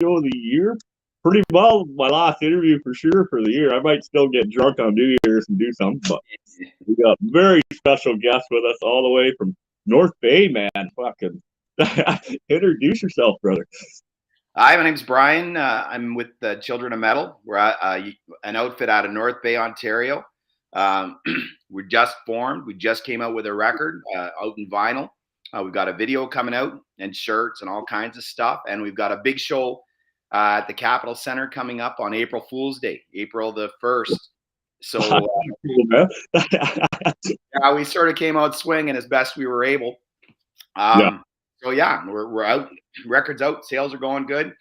show of the year. Pretty well, my last interview for sure for the year. I might still get drunk on New Year's and do something, but we got very special guests with us all the way from North Bay, man. Fucking introduce yourself, brother. Hi, my name's Brian. I'm with the Children of Metal. We're an outfit out of North Bay, Ontario. We're just formed. We just came out with a record out in vinyl. We've got a video coming out and shirts and all kinds of stuff. And we've got a big show at the Capitol Center coming up on April Fool's Day, April the 1st. So yeah, we sort of came out swinging as best we were able. So yeah, we're out. Records out. Sales are going good,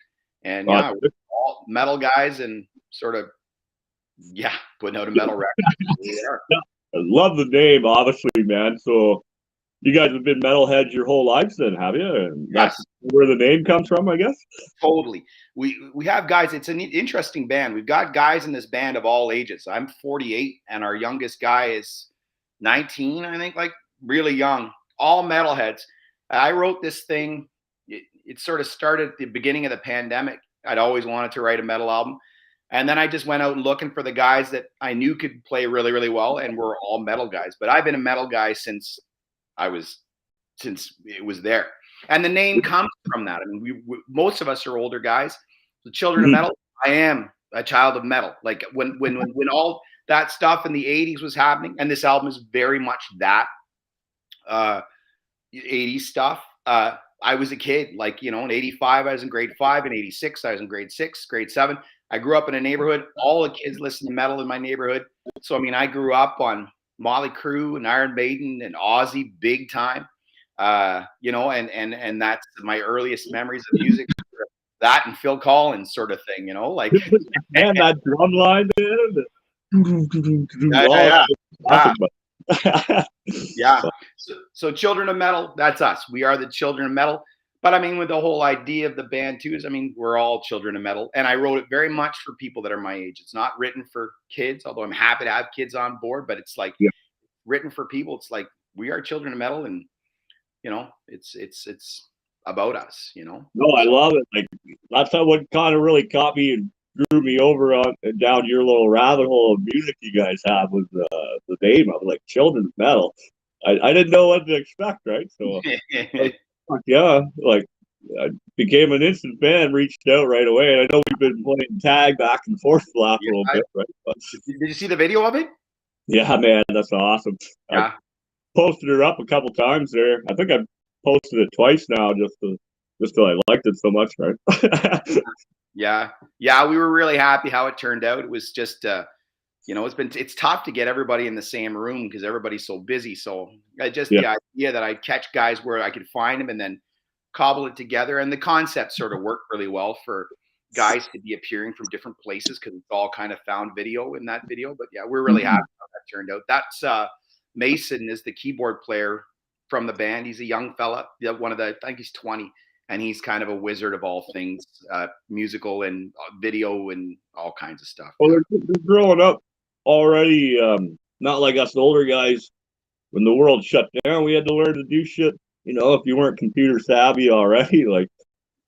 and yeah, we're all metal guys and sort of putting out a metal record. I love the name, obviously, man. So you guys have been metalheads your whole lives, then, have you? And that's where the name comes from, I guess. Totally. We have guys. It's an interesting band. We've got guys in this band of all ages. I'm 48, and our youngest guy is 19, I think, like really young. All metalheads. I wrote this thing. It sort of started at the beginning of the pandemic. I'd always wanted to write a metal album. And then I just went out and looking for the guys that I knew could play really, really well. And we're all metal guys. But I've been a metal guy since it was there. And the name comes from that. I mean, most of us are older guys. The Children of Metal, I am a child of metal. Like when all that stuff in the 80s was happening, and this album is very much that 80s stuff. I was a kid, like, in 85, I was in grade 5. In 86, I was in grade 6, grade 7. I grew up in a neighborhood. All the kids listened to metal in my neighborhood. So, I mean, I grew up on Motley Crue and Iron Maiden and Ozzy big time. And that's my earliest memories of music. That and Phil Collins sort of thing, like. And that drum line, Yeah. So Children of Metal, that's us. We are the Children of Metal. But I mean, with the whole idea of the band too, we're all Children of Metal. And I wrote it very much for people that are my age. It's not written for kids, although I'm happy to have kids on board, but it's like written for people. It's like, we are Children of Metal, and it's about us, No, I love it. Like, that's what kind of really caught me and drew me over down your little rabbit hole of music you guys have was the name of like Children of Metal. I didn't know what to expect, right? So I became an instant fan, reached out right away. And I know we've been playing tag back and forth the last little bit, right? But, did you see the video of it? Yeah, man, that's awesome. Yeah. I posted her up a couple times there. I think I posted it twice now just till I liked it so much, right? Yeah, we were really happy how it turned out. It was just, it's tough to get everybody in the same room because everybody's so busy. So the idea that I'd catch guys where I could find them and then cobble it together, and the concept sort of worked really well for guys to be appearing from different places because it's all kind of found video in that video. But yeah, we're really happy how that turned out. That's Mason is the keyboard player from the band. He's a young fella, I think he's 20. And he's kind of a wizard of all things musical and video and all kinds of stuff. Well, they're growing up already. Not like us older guys. When the world shut down, we had to learn to do shit. If you weren't computer savvy already, like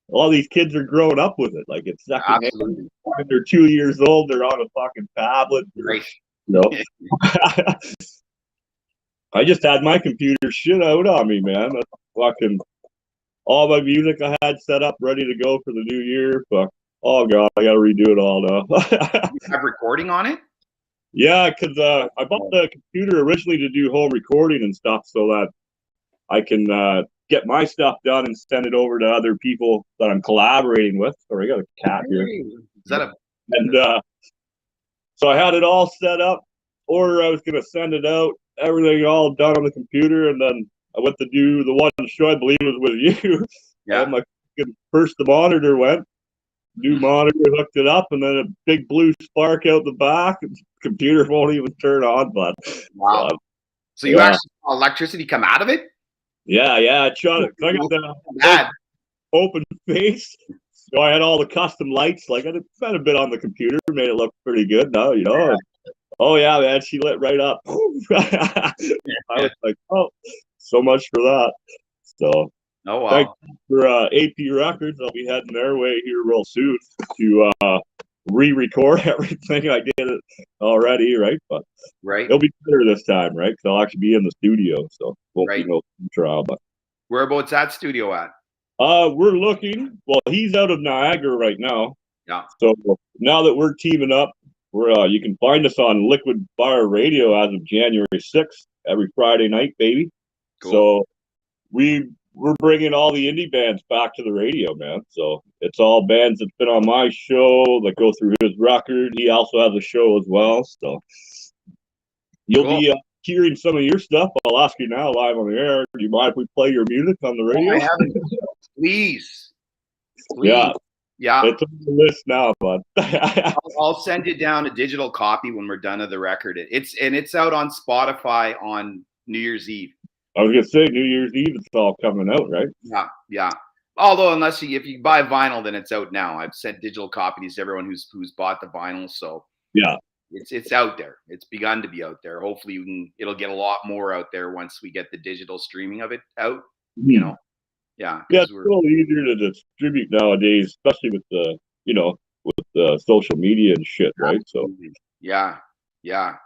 all these kids are growing up with it. Like it's second hand. When they're 2 years old, they're on a fucking tablet. Right. I just had my computer shit out on me, man. That's fucking. All my music I had set up ready to go for the new year. Fuck. Oh, God, I got to redo it all now. You have recording on it? Yeah, because I bought the computer originally to do home recording and stuff so that I can get my stuff done and send it over to other people that I'm collaborating with. Sorry, I got a cat here. Is that And so I had it all set up, or I was going to send it out, everything all done on the computer, and then I went to do the one show, I believe it was with you. Yeah. First the monitor went, new monitor, hooked it up, and then a big blue spark out the back. And the computer won't even turn on, bud. Wow. So you actually saw electricity come out of it? Yeah, it shot it. I got the open face. So I had all the custom lights. Like I spent a bit on the computer, made it look pretty good now, Yeah. Oh yeah, man, she lit right up. I was like, oh, so much for that. So Oh thanks wow. for AP Records. I'll be heading their way here real soon to re-record everything. I did it already, right? But Right. it'll be better this time, right? Because I'll actually be in the studio, so won't be Right. no trial. But Whereabouts that studio at? we're looking. Well, he's out of Niagara right now, Yeah. so now that we're teaming up, we're you can find us on Liquid Fire Radio as of January 6th, every Friday night, baby. Cool. So we're bringing all the indie bands back to the radio, man. So it's all bands that's been on my show that go through his record. He also has a show as well. So you'll Cool. be hearing some of your stuff. I'll ask you now live on the air. Do you mind if we play your music on the Oh, radio? I haven't. Please. Please. Yeah, Yeah. it's on the list now, bud. I'll send you down a digital copy when we're done of the record. It's out on Spotify on New Year's Eve. I was gonna say New Year's Eve. It's all coming out, right? Yeah, yeah. Although if you buy vinyl, then it's out now. I've sent digital copies to everyone who's bought the vinyl, so Yeah. it's out there. It's begun to be out there. Hopefully, it'll get a lot more out there once we get the digital streaming of it out. You know, yeah. Yeah, it's a little easier to distribute nowadays, especially with the with the social media and shit, right? So yeah, yeah,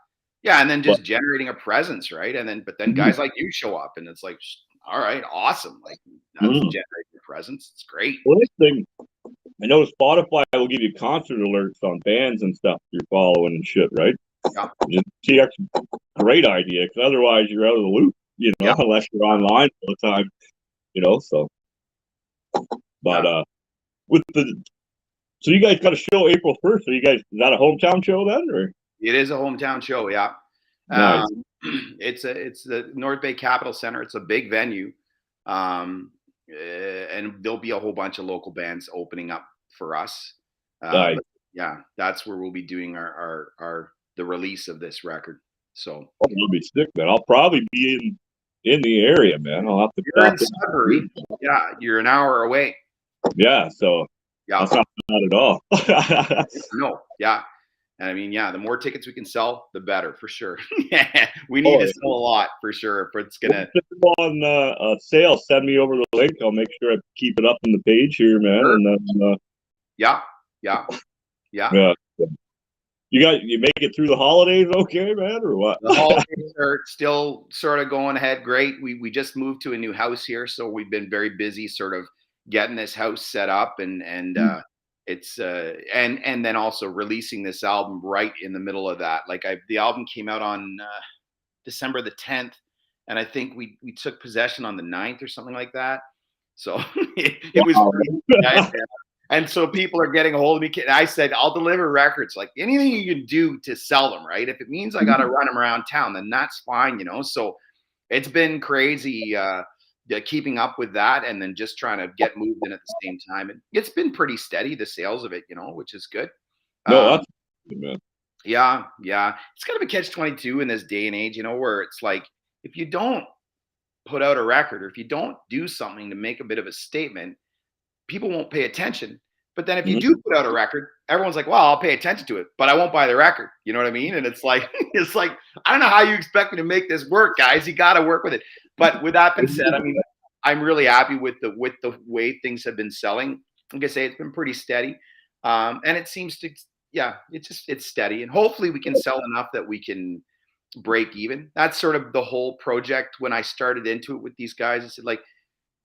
yeah, and then but just generating a presence, right? And then guys like you show up, and it's like, all right, awesome. Like that's generating a presence. It's great. well, this thing, I know Spotify will give you concert alerts on bands and stuff you're following and shit, right? Yeah. See, that's a great idea because otherwise you're out of the loop, Yeah. unless you're online all the time, So, but with so you guys got a show April 1st. So you guys, is that a hometown show then, or? It is a hometown show, yeah. Nice. It's the North Bay Capitol Center. It's a big venue, and there'll be a whole bunch of local bands opening up for us. Nice. Yeah, that's where we'll be doing the release of this record. So I'll be sick, man. I'll probably be in the area, man. I'll have to. You're in Sudbury. Yeah, you're an hour away. Yeah, so yeah, that's not bad at all. No, yeah. And I mean, yeah, the more tickets we can sell, the better, for sure. We need to sell a lot, for sure. If it's gonna on sale, send me over the link. I'll make sure I keep it up on the page here, man. Sure. And then yeah. You make it through the holidays, okay, man, or what? The holidays are still sort of going ahead great. We just moved to a new house here, so we've been very busy, sort of getting this house set up, and it's and then also releasing this album right in the middle of that. Like the album came out on December the 10th, and I think we took possession on the 9th or something like that. So it was pretty, and so people are getting a hold of me. I said, I'll deliver records, like anything you can do to sell them, right? If it means I got to run them around town, then that's fine, So it's been crazy keeping up with that, and then just trying to get moved in at the same time. And it's been pretty steady, the sales of it, which is good. No, that's good, man. Yeah. It's kind of a catch-22 in this day and age, where it's like, if you don't put out a record, or if you don't do something to make a bit of a statement, people won't pay attention. But then if you do put out a record, everyone's like, well, I'll pay attention to it, but I won't buy the record. You know what I mean? And it's like, I don't know how you expect me to make this work, guys. You got to work with it. But with that being said, I mean, I'm really happy with the way things have been selling. Like I say, it's been pretty steady. And it seems to, it's steady. And hopefully we can sell enough that we can break even. That's sort of the whole project. When I started into it with these guys, I said, like,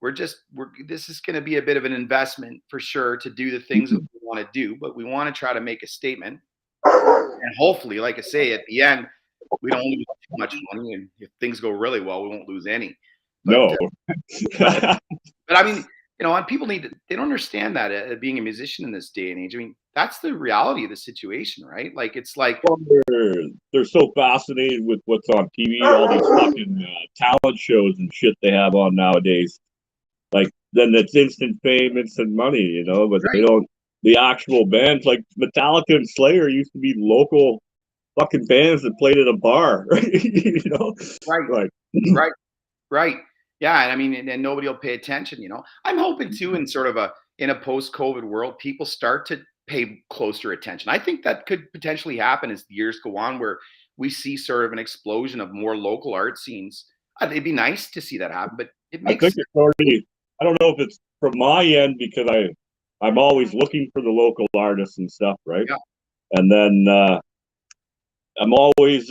this is going to be a bit of an investment for sure to do the things that we want to do, but we want to try to make a statement. And hopefully, like I say, at the end, we don't lose too much money. And if things go really well, we won't lose any. But, no. But I mean, and people they don't understand that being a musician in this day and age. I mean, that's the reality of the situation, right? Like, it's like, well, they're so fascinated with what's on TV, all these fucking talent shows and shit they have on nowadays. Like, then it's instant fame, instant money, but right. They don't, the actual bands like Metallica and Slayer used to be local fucking bands that played at a bar, Right. Yeah. And I mean, and nobody will pay attention, I'm hoping too, in sort of in a post-COVID world, people start to pay closer attention. I think that could potentially happen as the years go on, where we see sort of an explosion of more local art scenes. It'd be nice to see that happen, but it makes I think I don't know if it's from my end because I'm always looking for the local artists and stuff, right? Yeah. And then I'm always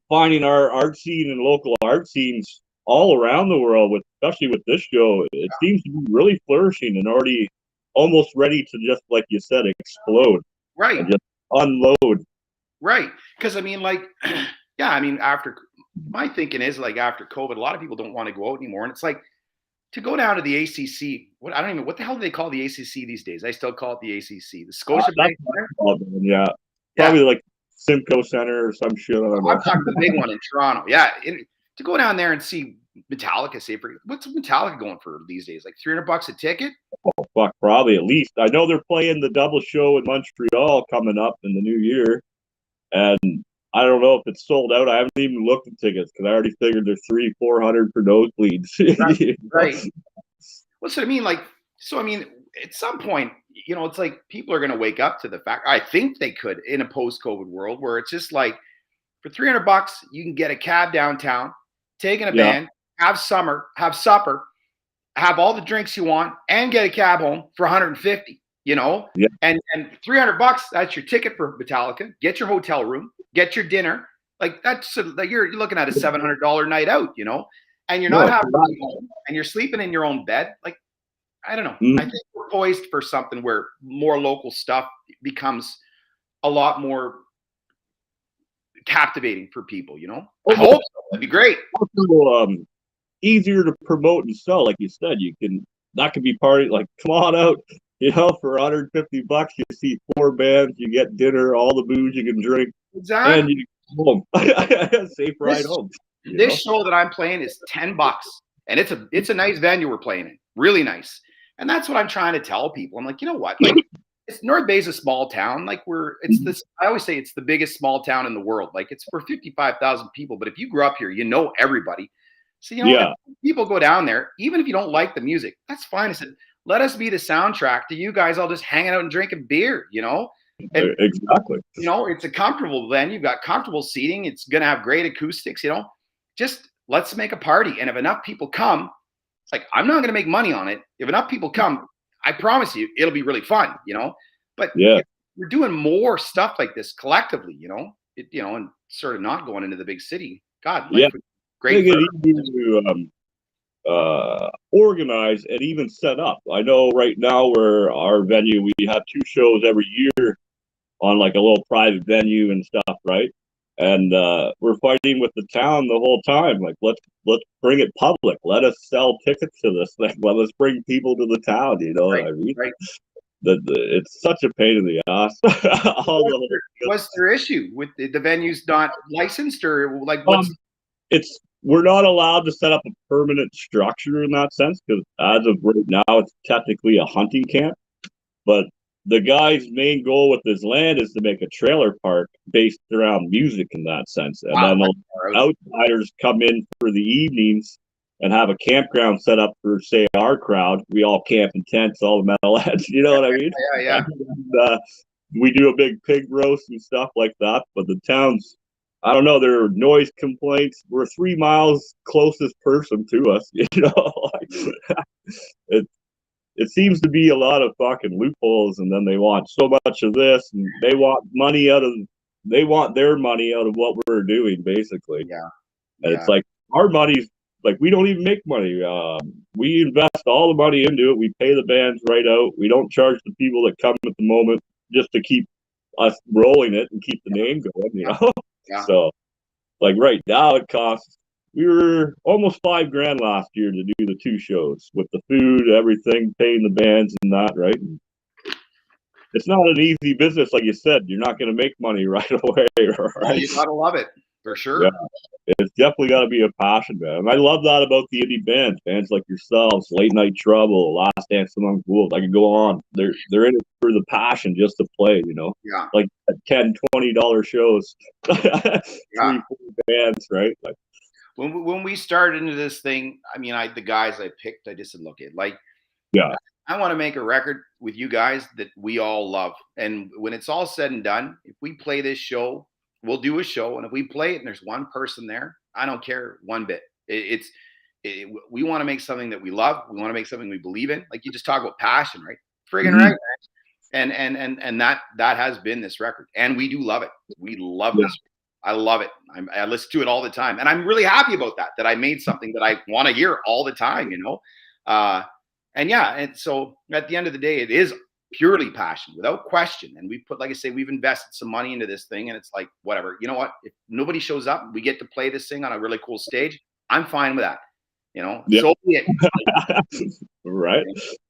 finding our art scene and local art scenes all around the world, with especially with this show. It seems to be really flourishing and already almost ready to, just like you said, explode. Right. And just unload. Right. Because I mean, like, yeah, I mean, after my thinking is like after COVID, a lot of people don't want to go out anymore. And it's like to go down to the ACC. I don't even, what the hell do they call the ACC these days? I still call it the ACC, the Scotia Bank Center. Yeah. Probably like Simcoe Center or some shit. I don't know. I'm talking the big one in Toronto. Yeah. To go down there and see Metallica, say, what's Metallica going for these days? Like $300 a ticket? Oh, fuck, probably at least. I know they're playing the double show in Montreal coming up in the new year. And I don't know if it's sold out. I haven't even looked at tickets because I already figured there's 300-400 for nosebleeds. Right. Right. What's what I mean? Like, so I mean, at some point, you know, it's like people are going to wake up to the fact. I think they could in a post-COVID world where it's just like for $300, you can get a cab downtown, take in a band, have supper, have all the drinks you want, and get a cab home for 150. You know, and $300, that's your ticket for Metallica. Get your hotel room, get your dinner. Like that's like you're looking at a $700 night out. You know, and you're not having to be home, and you're sleeping in your own bed. Like I don't know. I think we're poised for something where more local stuff becomes a lot more captivating for people. You know, I hope so. That'd be great. Easier to promote and sell, like you said. That could be party. Like, come on out. You know, for $150, you see 4 bands, you get dinner, all the booze you can drink, exactly, and you go home. Safe ride home. This show that I'm playing is $10, and it's a nice venue we're playing in, really nice. And that's what I'm trying to tell people. I'm like, you know what? Like, it's North Bay's a small town. Like it's this. I always say it's the biggest small town in the world. Like it's for 55,000 people, but if you grew up here, you know everybody. So you know, if people go down there, even if you don't like the music, that's fine. I said, let us be the soundtrack to you guys all just hanging out and drinking beer, you know? And, exactly. You know, it's a comfortable venue. You've got comfortable seating. It's going to have great acoustics, you know? Just let's make a party. And if enough people come, like, I'm not going to make money on it. If enough people come, I promise you, it'll be really fun, you know? But we're doing more stuff like this collectively, you know? You know, and sort of not going into the big city. God, great. Make it easy to organize and even set up. I know right now where our venue, we have 2 shows every year on like a little private venue and stuff, right? And we're fighting with the town the whole time. Like, let's bring it public. Let us sell tickets to this thing. Let us bring people to the town. You know what I mean? Right. It's such a pain in the ass. What's their issue with the venues not licensed, or like we're not allowed to set up a permanent structure in that sense, because as of right now, it's technically a hunting camp. But the guy's main goal with his land is to make a trailer park based around music in that sense. And then outsiders come in for the evenings and have a campground set up for, say, our crowd. We all camp in tents, all the metalheads, you know what I mean? Yeah. And, we do a big pig roast and stuff like that. But the town's, I don't know, there are noise complaints. We're 3 miles closest person to us, you know. It seems to be a lot of fucking loopholes, and then they want so much of this, and they want their money out of what we're doing, basically. And it's like, our money's like, we don't even make money. We invest all the money into it. We pay the bands right out. We don't charge the people that come at the moment, just to keep us rolling it and keep the name going, you know? So, like, right now it costs, we were almost $5,000 last year to do the 2 shows with the food, everything, paying the bands and that, right? And it's not an easy business, like you said. You're not going to make money right away. Right? Well, you gotta love it for sure. Yeah. It's definitely got to be a passion, man. And I love that about the indie bands like yourselves, Late Night Trouble, Last Dance Among Wolves. I can go on. They're in it for the passion, just to play, you know. Like $10, $20 shows, 3-4 bands, right? Like, when we started into this thing, I mean, the guys I picked, I just said, look, I want to make a record with you guys that we all love. And when it's all said and done, if we play this show, we'll do a show. And if we play it and there's one person there, I don't care one bit. It's we want to make something that we love. We want to make something we believe in. Like you just talk about passion, right? Friggin' Mhm. right. And that has been this record, and we do love it. We love Yeah. this. I love it. I listen to it all the time, and I'm really happy about that. That I made something that I want to hear all the time. And yeah, and so at the end of the day, it is purely passion, without question. And we put, like I say, we've invested some money into this thing, and it's like whatever. You know what? If nobody shows up, we get to play this thing on a really cool stage. I'm fine with that. Yeah. So be it. Right.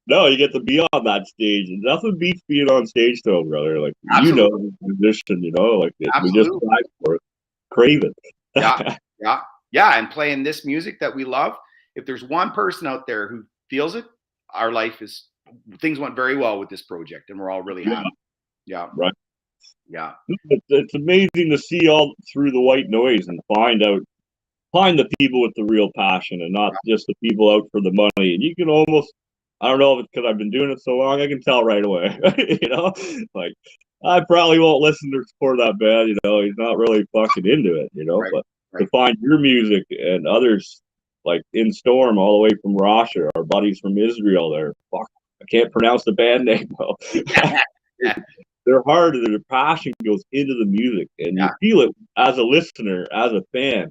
No, you get to be on that stage, and nothing beats being on stage, though, brother. Like Absolutely. musician, like we just Absolutely. strive for it, crave it. Yeah, yeah. And playing this music that we love. If there's one person out there who feels it, our life is things went very well with this project, and we're all really happy. Yeah, Right. yeah. It's amazing to see all through the white noise and find the people with the real passion, and not just the people out for the money. And you can almost, I don't know if it's because I've been doing it so long, I can tell right away. Like I probably won't listen to support that band. He's not really fucking into it. Right, But right. to find your music and others like in Storm all the way from Russia, our buddies from Israel, I can't pronounce the band name though. They're hard, and their passion goes into the music, and you feel it as a listener, as a fan.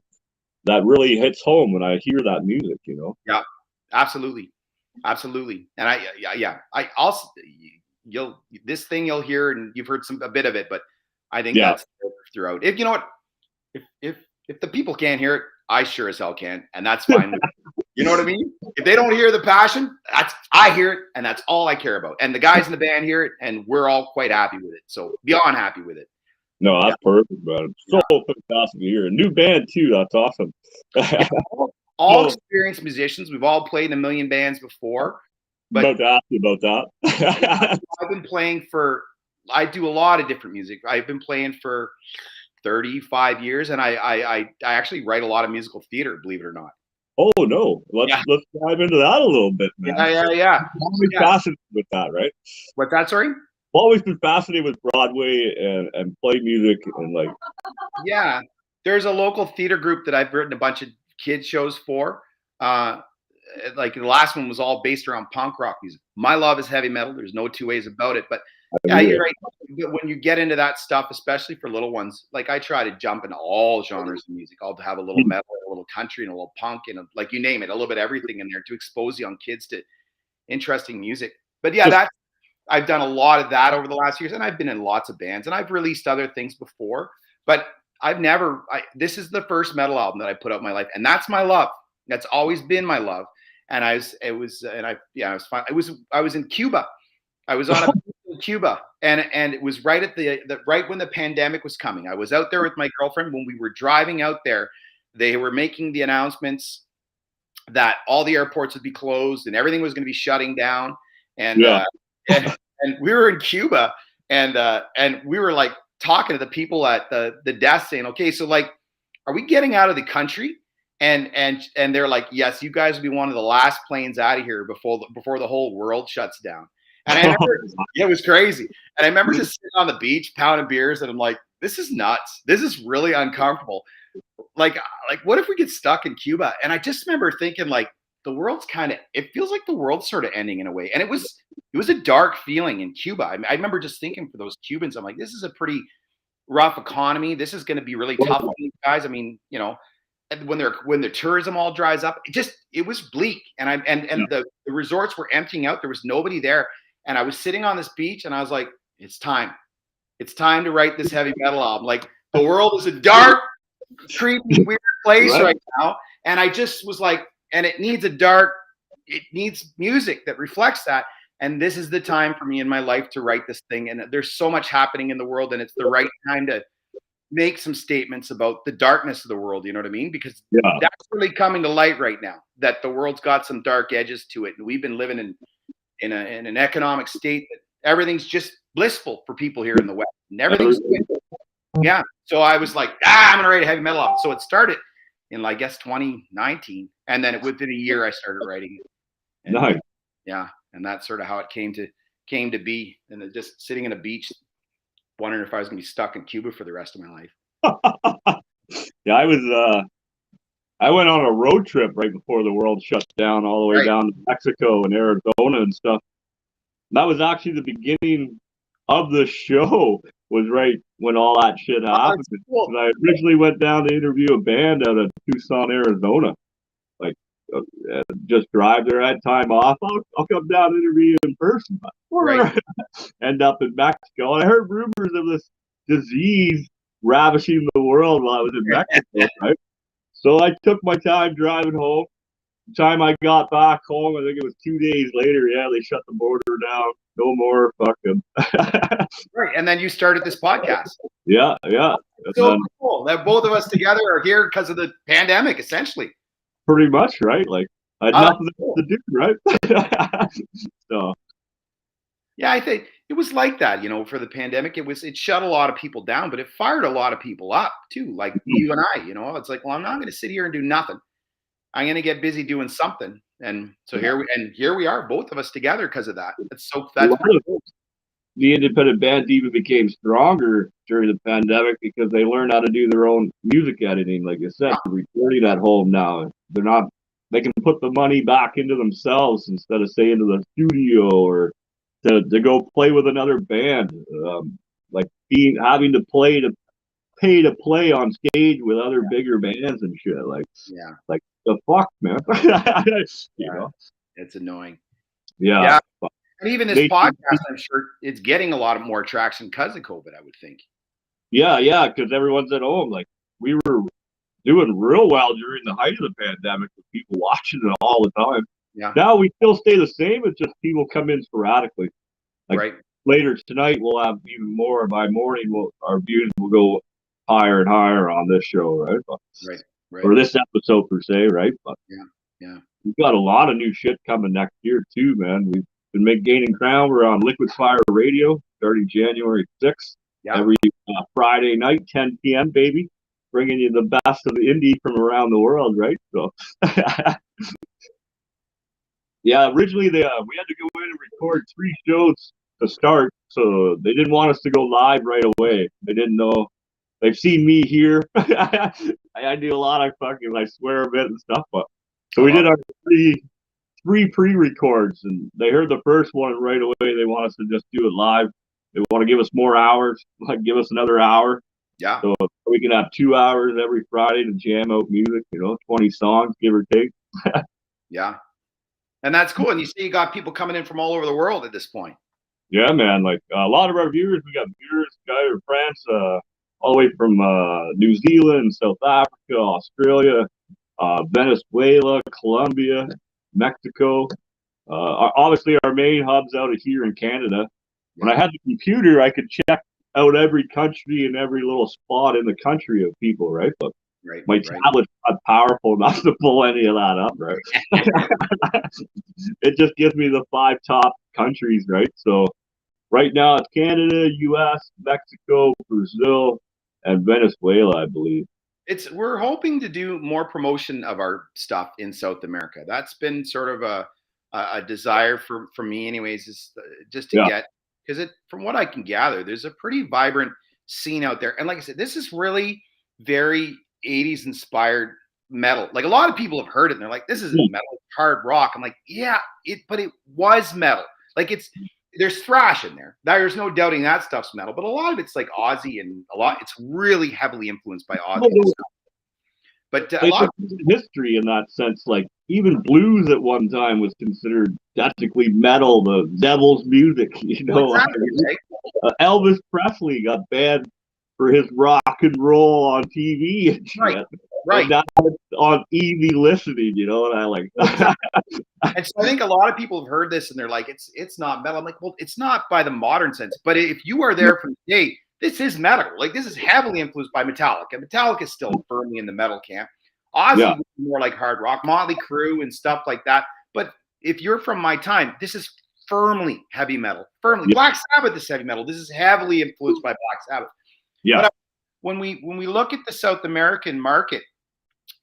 That really hits home when I hear that music. Yeah, absolutely, absolutely. And I also this thing you'll hear, and you've heard a bit of it, but I think that's throughout. If you know what, if the people can't hear it, I sure as hell can, and that's fine. You know what I mean? If they don't hear the passion, I hear it, and that's all I care about. And the guys in the band hear it, and we're all quite happy with it. So beyond happy with it. No, that's perfect, man. So fantastic to hear. A new band too. That's awesome. All experienced musicians. We've all played in a million bands before. But about to ask you about that. I've been playing I do a lot of different music. I've been playing for 35 years, and I actually write a lot of musical theater, believe it or not. Oh no, let's dive into that a little bit, man. Yeah. Always fascinated with that, right? What's that? Sorry. Always been fascinated with Broadway and play music and like. Yeah, there's a local theater group that I've written a bunch of kids shows for. Like the last one was all based around punk rock music. My love is heavy metal. There's no two ways about it. But yeah, you're right. When you get into that stuff, especially for little ones, like I try to jump into all genres of music. I'll have a little metal, a little country, and a little punk, and like you name it, a little bit of everything in there to expose young kids to interesting music. But yeah, I've done a lot of that over the last years, and I've been in lots of bands, and I've released other things before, but this is the first metal album that I put out in my life, and that's my love. That's always been my love. And I was fine. I was in Cuba. I was on a beach in Cuba, and it was right at right when the pandemic was coming. I was out there with my girlfriend. When we were driving out there, they were making the announcements that all the airports would be closed and everything was going to be shutting down. And and we were in Cuba, and we were like talking to the people at the desk, saying, "Okay, so like, are we getting out of the country?" And they're like, "Yes, you guys will be one of the last planes out of here before the whole world shuts down." And I remember, it was crazy. And I remember just sitting on the beach, pounding beers, and I'm like, "This is nuts. This is really uncomfortable. Like, what if we get stuck in Cuba?" And I just remember thinking, like, the world's it feels like the world's sort of ending in a way. And it was a dark feeling in Cuba. I remember just thinking for those Cubans, I'm like, this is a pretty rough economy. This is going to be really tough on these guys. I mean, when the tourism all dries up, it was bleak. And the resorts were emptying out. There was nobody there. And I was sitting on this beach, and I was like, it's time to write this heavy metal album. Like, the world is a dark, creepy, weird place right now. And I just was like, and it needs music that reflects that. And this is the time for me in my life to write this thing. And there's so much happening in the world, and it's the right time to make some statements about the darkness of the world. You know what I mean? Because that's really coming to light right now, that the world's got some dark edges to it. And we've been living in an economic state that everything's just blissful for people here in the West. And everything's good. Yeah. So I was like, I'm going to write a heavy metal album. So it started in, I guess, 2019. And then within a year, I started writing it. And, nice. Yeah. And that's sort of how it came to be. And just sitting on a beach, wondering if I was going to be stuck in Cuba for the rest of my life. Yeah, I was I went on a road trip right before the world shut down, all the way down to Mexico and Arizona and stuff. That was actually the beginning of the show. Was right when all that shit happened. Cool. I originally went down to interview a band out of Tucson, Arizona. Like, just drive there. I had time off. I'll come down and interview you in person. Right. End up in Mexico. I heard rumors of this disease ravishing the world while I was in Mexico, right? So I took my time driving home. The time I got back home, I think it was 2 days later. Yeah, they shut the border down. No more fucking. Right, and then you started this podcast. Yeah. So cool that both of us together are here because of the pandemic, essentially. Pretty much, right? Like, I had nothing to do, right? So. Yeah, I think it was like that, for the pandemic. It shut a lot of people down, but it fired a lot of people up too, like you and I. It's like, well, I'm not going to sit here and do nothing. I'm going to get busy doing something. And so here we are, both of us together because of that. That's pretty cool. The independent bands even became stronger during the pandemic because they learned how to do their own music editing. Like I said, recording at home now. They can put the money back into themselves instead of say into the studio or to go play with another band. Like having to pay to play on stage with other bigger bands and shit. Like, like the fuck, man. You know? It's annoying. Yeah. And even this podcast, I'm sure it's getting a lot of more traction because of COVID, I would think. Yeah, because everyone's at home. Like, we were doing real well during the height of the pandemic with people watching it all the time. Yeah. Now we still stay the same. It's just people come in sporadically. Like later tonight, we'll have even more. By morning, our views will go higher and higher on this show, right? Right. Or this episode per se, right? But yeah. We've got a lot of new shit coming next year too, man. We've been gaining ground. We're on Liquid Fire Radio starting January 6th. Yeah. Every Friday night, 10 p.m., baby. Bringing you the best of the indie from around the world, right? So, yeah, originally we had to go in and record 3 shows to start, so they didn't want us to go live right away. They didn't know. They've seen me here. I do a lot of fucking, I swear a bit and stuff, but so we did our three pre-records, and they heard the first one, and right away they want us to just do it live. They want to give us more hours, like give us another hour. Yeah. So we can have 2 hours every Friday to jam out music, 20 songs, give or take. Yeah. And that's cool. And you see you got people coming in from all over the world at this point. Yeah, man. Like a lot of our viewers, we got viewers, guys from France, all the way from New Zealand, South Africa, Australia, Venezuela, Colombia, Mexico. Obviously, our main hub's out of here in Canada. When I had the computer, I could check out every country and every little spot in the country of people, right? But my tablet's not powerful enough to pull any of that up, right? It just gives me the 5 top countries, right? So right now it's Canada, U.S., Mexico, Brazil, and Venezuela, I believe. We're hoping to do more promotion of our stuff in South America. That's been sort of a desire for me, anyways, is just to get, because from what I can gather, there's a pretty vibrant scene out there. And like I said, this is really very 80s inspired metal. Like a lot of people have heard it and they're like, this isn't metal, it's hard rock. I'm like, yeah, but it was metal. Like there's thrash in there. There's no doubting that stuff's metal, but a lot of it's like Aussie, and it's really heavily influenced by Aussie stuff. But a lot of history in that sense, like even blues at one time was considered technically metal, the devil's music, Exactly, right? Elvis Presley got banned for his rock and roll on TV and shit. Right. And now it's on easy listening, and I like. And so I think a lot of people have heard this and they're like, it's not metal. I'm like, well, it's not by the modern sense, but if you are there from the day, this is metal. Like this is heavily influenced by Metallica. Metallica is still firmly in the metal camp. Ozzy was more like hard rock, Motley Crue and stuff like that. But if you're from my time, this is firmly heavy metal. Firmly, Black Sabbath is heavy metal. This is heavily influenced by Black Sabbath. Yeah. But when we look at the South American market,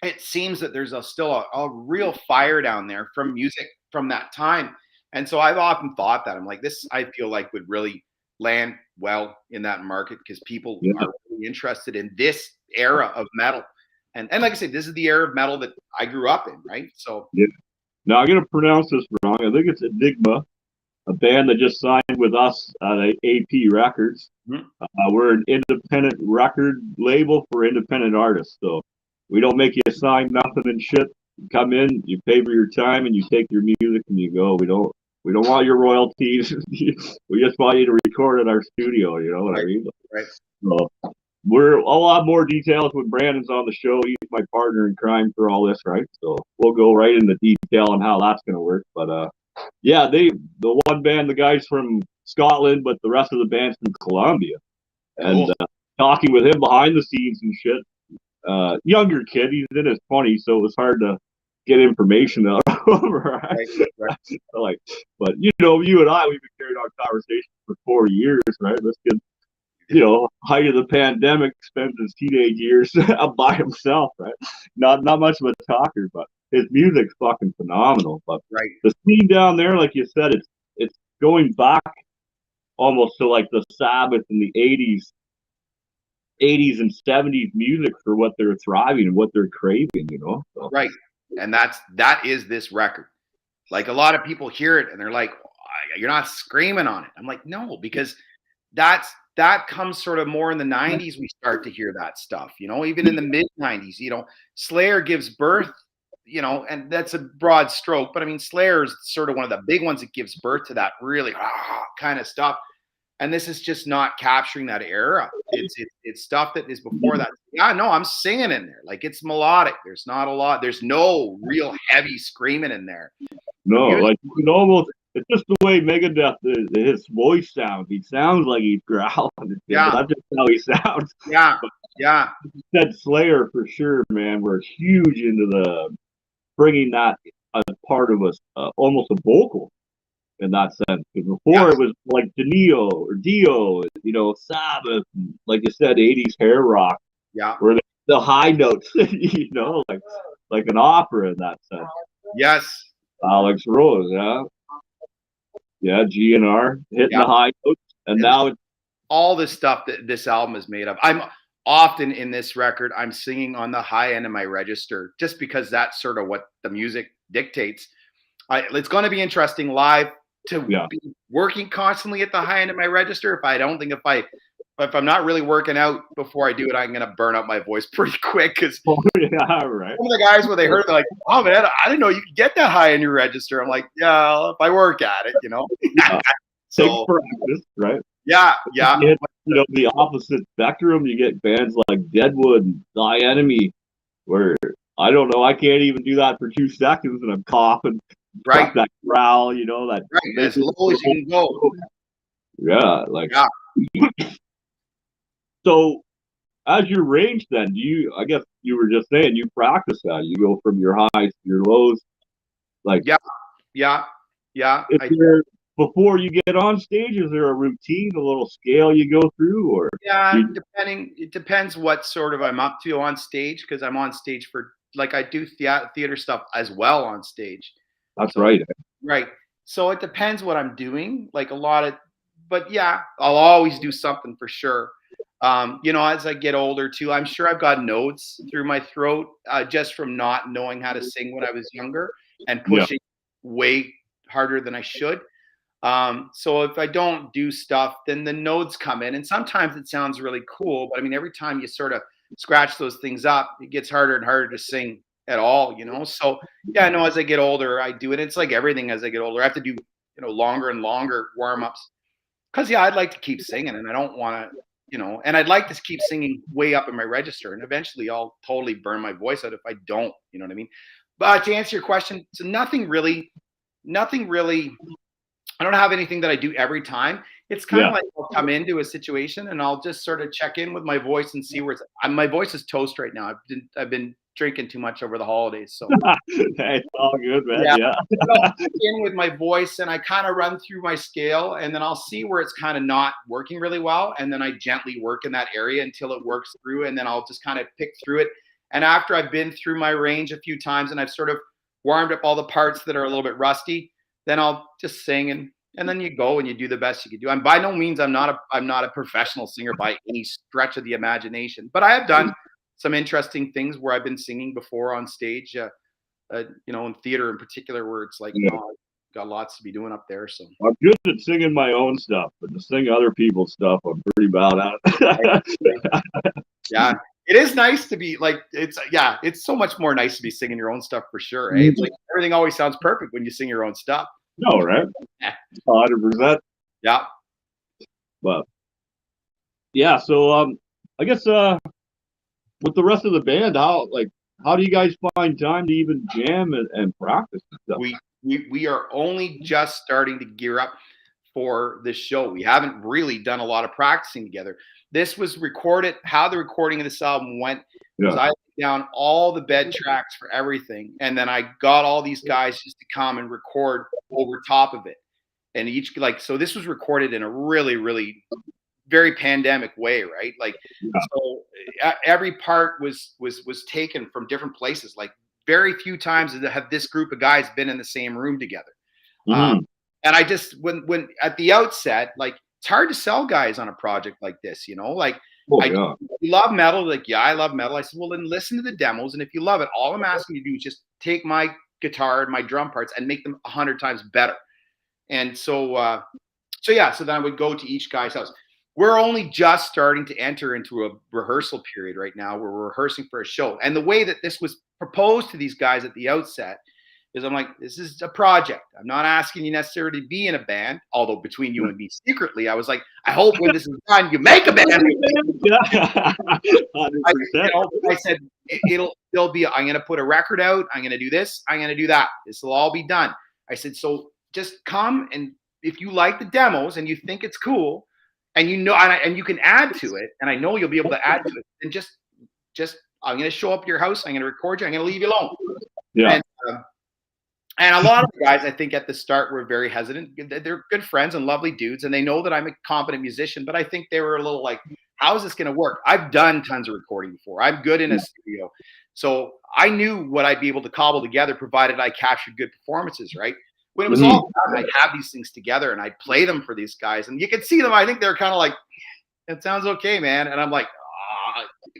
it seems that there's still a real fire down there from music from that time. And so I've often thought that I'm like, this, I feel like would really land well in that market because people are really interested in this era of metal. And like I said, this is the era of metal that I grew up in, right? So Yeah. Now I'm gonna pronounce this wrong. I think it's Enigma, a band that just signed with us at AP Records. mhm. We're an independent record label for independent artists, so we don't make you sign nothing and shit. You come in, you pay for your time, and you take your music and you go. We don't want your royalties. We just want you to record in our studio. You know what I mean? Right. So we're a lot more details when Brandon's on the show. He's my partner in crime for all this, right? So we'll go right into detail on how that's going to work. But yeah, the one band, the guys from Scotland, but the rest of the band's from Colombia. And talking with him behind the scenes and shit. Younger kid, he's in his 20s, so it was hard to get information out of him, right? Like, but you know, you and I, we've been carrying on conversations for 4 years, right? This kid, you know, height of the pandemic, spends his teenage years by himself, right? Not much of a talker, but his music's fucking phenomenal. But the scene down there, like you said, it's going back almost to like the Sabbath in the 80s and 70s music for what they're thriving and what they're craving, you know? So. Right. And that is this record. Like a lot of people hear it and they're like, you're not screaming on it. I'm like, no, because that comes sort of more in the 90s. We start to hear that stuff, you know, even in the mid 90s, you know, Slayer gives birth, you know, and that's a broad stroke, but I mean, Slayer is sort of one of the big ones that gives birth to that really kind of stuff. And this is just not capturing that era. It's stuff that is before that. Yeah, no, I'm singing in there. Like it's melodic. There's not a lot. There's no real heavy screaming in there. No, like you can almost. It's just the way Megadeth, his voice sounds. He sounds like he's growling. Yeah, that's just how he sounds. Yeah, yeah. Said Slayer for sure, man. We're huge into the bringing that as part of us, almost a vocal. In that sense, because before it was like Dio, you know, Sabbath, like you said, 80s hair rock, where the high notes, you know, like an opera in that sense. Yes, Alex Rose, GNR hitting the high notes, and now it's all this stuff that this album is made of. I'm often in this record, I'm singing on the high end of my register, just because that's sort of what the music dictates. It's going to be interesting live to be working constantly at the high end of my register. If I'm not really working out before I do it, I'm going to burn up my voice pretty quick. Because some of the guys, when they heard it, they're like, oh man, I didn't know you could get that high in your register. I'm like, yeah, if I work at it, you know. So practice, right? Yeah. You know, the opposite spectrum, you get bands like Deadwood and Thy Enemy, where I don't know, I can't even do that for 2 seconds and I'm coughing. Right. That growl, you know, that as low as you can go. Yeah, like So as your range then, I guess you were just saying you practice that. You go from your highs to your lows. Like Yeah. Before you get on stage, is there a routine, a little scale you go through, or it depends what sort of I'm up to on stage, because I'm on stage for, like, I do theater stuff as well on stage. That's right. Right. So it depends what I'm doing. Like but yeah, I'll always do something for sure. You know, as I get older too, I'm sure I've got nodes through my throat, just from not knowing how to sing when I was younger and pushing way harder than I should. So if I don't do stuff, then the nodes come in, and sometimes it sounds really cool, but I mean, every time you sort of scratch those things up, it gets harder and harder to sing at all, you know? So yeah, no, as I get older, I do it. It's like everything as I get older, I have to do, you know, longer and longer warm-ups. Cause I'd like to keep singing, and I don't want to, you know, and I'd like to keep singing way up in my register, and eventually I'll totally burn my voice out if I don't, you know what I mean? But to answer your question, so nothing really, I don't have anything that I do every time. It's kind of like I'll come into a situation and I'll just sort of check in with my voice and see where it's. My voice is toast right now. I've been drinking too much over the holidays, so it's all good, man. I'll check in with my voice and I kind of run through my scale, and then I'll see where it's kind of not working really well, and then I gently work in that area until it works through, and then I'll just kind of pick through it. And after I've been through my range a few times and I've sort of warmed up all the parts that are a little bit rusty, then I'll just sing, and then you go and you do the best you can do. And by no means I'm not a professional singer by any stretch of the imagination, but I have done some interesting things where I've been singing before on stage, in theater in particular, where it's like, got lots to be doing up there. So I'm good at singing my own stuff, but to sing other people's stuff, I'm pretty bad at it. Yeah, it is nice to be like, it's so much more nice to be singing your own stuff for sure. Eh? It's like everything always sounds perfect when you sing your own stuff. No, right? 100%. Yeah. But yeah, so I guess with the rest of the band, how do you guys find time to even jam and practice and stuff? We are only just starting to gear up for this show. We haven't really done a lot of practicing together. This was recorded. How the recording of this album went was I laid down all the bed tracks for everything, and then I got all these guys just to come and record over top of it. And so this was recorded in a really, really very pandemic way, right? Like, so every part was taken from different places. Like, very few times have this group of guys been in the same room together. And I just, when at the outset, like, it's hard to sell guys on a project like this, like, you love metal. Like, yeah, I love metal. I said, well, then listen to the demos. And if you love it, all I'm asking you to do is just take my guitar and my drum parts and make them 100 times better. And so then I would go to each guy's house. We're only just starting to enter into a rehearsal period right now where we're rehearsing for a show. And the way that this was proposed to these guys at the outset is, I'm like, this is a project. I'm not asking you necessarily to be in a band, although between you and me secretly, I was like, I hope when this is done, you make a band. I said, there'll be, I'm going to put a record out. I'm going to do this. I'm going to do that. This will all be done. I said, so just come, and if you like the demos and you think it's cool, and and you can add to it, and I know you'll be able to add to it, then just I'm going to show up at your house, I'm going to record you, I'm going to leave you alone. Yeah. And a lot of the guys, I think, at the start were very hesitant. They're good friends and lovely dudes, and they know that I'm a competent musician, but I think they were a little like, how is this going to work? I've done tons of recording before. I'm good in a studio. So I knew what I'd be able to cobble together, provided I captured good performances, right? When it was all done, I'd have these things together and I'd play them for these guys. And you could see them. I think they're kind of like, it sounds okay, man. And I'm like,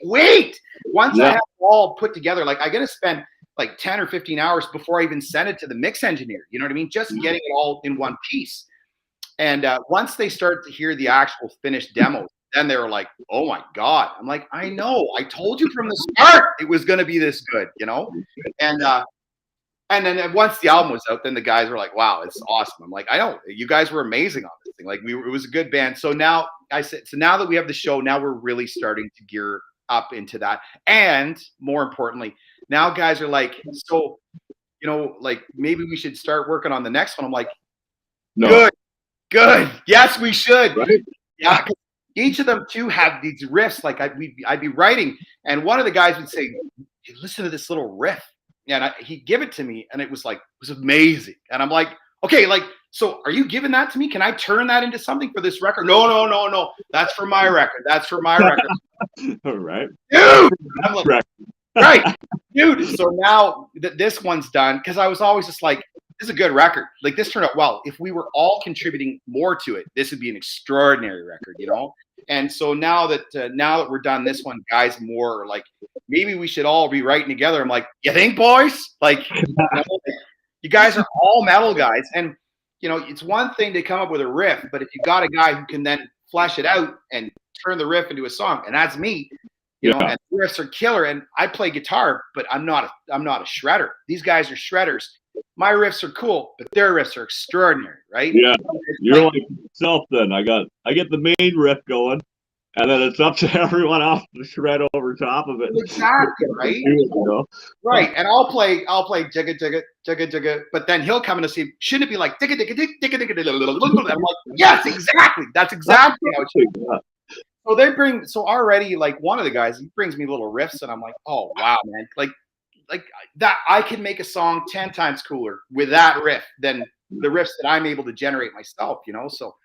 wait. Once I have it all put together, like, I got to spend like 10 or 15 hours before I even send it to the mix engineer. You know what I mean? Just getting it all in one piece. And once they start to hear the actual finished demos, then they were like, oh my God. I'm like, I know. I told you from the start it was going to be this good, And then once the album was out, then the guys were like, wow, it's awesome. I'm like, I know, you guys were amazing on this thing. Like, it was a good band. So now now that we have the show, now we're really starting to gear up into that. And more importantly, now guys are like, so, like, maybe we should start working on the next one. I'm like, no. Good. Yes, we should. Right? Yeah. Each of them too have these riffs. Like, I'd be writing, and one of the guys would say, hey, listen to this little riff. And he'd give it to me, and it was amazing. And I'm like, okay, like, so are you giving that to me? Can I turn that into something for this record? No. That's for my record. That's for my record. All right. Dude! I'm like, right. Dude. So now that this one's done, because I was always just like, this is a good record. Like, this turned out well. If we were all contributing more to it, this would be an extraordinary record, And so now that we're done this one, guys, more like, maybe we should all be writing together. I'm like, you think, boys? Like, you guys are all metal guys, and it's one thing to come up with a riff, but if you got a guy who can then flesh it out and turn the riff into a song, and that's me, and riffs are killer. And I play guitar, but I'm not a shredder. These guys are shredders. My riffs are cool, but their riffs are extraordinary, right? Yeah, you're like yourself. Then I get the main riff going, and then it's up to everyone else to shred over top of it. Exactly, right? Right. And I'll play jigga jigga jigga jigga, but then he'll come in and say, shouldn't it be like digga digga digga digga digga? I'm like, yes, exactly. That's exactly how it should be. So already, like, one of the guys, he brings me little riffs, and I'm like, oh wow, man, like that, I can make a song 10 times cooler with that riff than the riffs that I'm able to generate myself, So